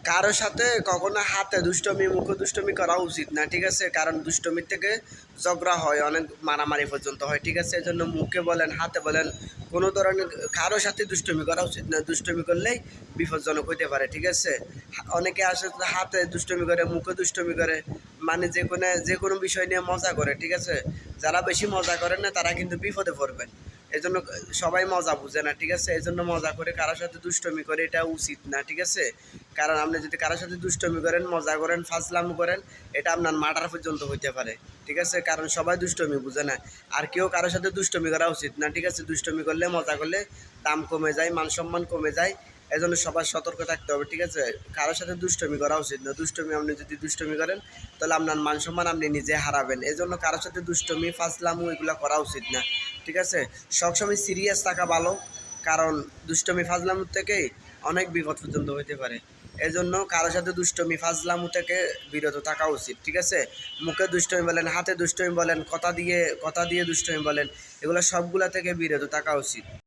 কারো সাথে কখনো হাতে দুষ্টমি মুখে দুষ্টমি করা উচিত না, ঠিক আছে? কারণ দুষ্টমির থেকে ঝগড়া হয়, অনেক মারামারি পর্যন্ত হয়, ঠিক আছে? এই জন্য মুখে বলেন হাতে বলেন কোনো ধরনের কারো সাথে দুষ্টমি করা উচিত না। দুষ্টমি করলেই বিপজ্জনক হইতে পারে, ঠিক আছে? অনেকে আসে হাতে দুষ্টমি করে মুখে দুষ্টমি করে, মানে যে কোনো বিষয় নিয়ে মজা করে, ঠিক আছে? যারা বেশি মজা করেন না তারা কিন্তু বিপদে পড়বেন। এই জন্য সবাই মজা বুঝে না, ঠিক আছে? এই জন্য মজা করে কারোর সাথে দুষ্টমি করে এটা উচিত না, ঠিক আছে? কারণ আপনি যদি কারোর সাথে দুষ্টমি করেন, মজা করেন, ফাজলামো করেন, এটা আপনার মার্ডার পর্যন্ত হইতে পারে, ঠিক আছে? কারণ সবাই দুষ্টমি বুঝে না। আর কেউ কারোর সাথে দুষ্টমি করা উচিত না, ঠিক আছে? দুষ্টমি করলে মজা করলে দাম কমে যায়, মান সম্মান কমে যায়। এই জন্য সবার সতর্ক থাকতে হবে, ঠিক আছে? কারোর সাথে দুষ্টমি করা উচিত না। আপনি যদি দুষ্টমি করেন তাহলে আপনার মান সম্মান আপনি নিজে হারাবেন। এই জন্য কারোর সাথে দুষ্টমি ফাজলামো এগুলো করা উচিত না, ঠিক আছে? সবসময় সিরিয়াস থাকা ভালো, কারণ দুষ্টমি ফাজলামোর থেকেই অনেক বিপদ পর্যন্ত হইতে পারে। এজন্য কারো সাথে দুষ্টমি ফাজলামো থেকে বিরত থাকা উচিত, ঠিক আছে? মুখে দুষ্টমি বলেন, হাতে দুষ্টমি বলেন, কথা দিয়ে দুষ্টমি বলেন, এগুলো সবগুলা থেকে বিরত থাকা উচিত।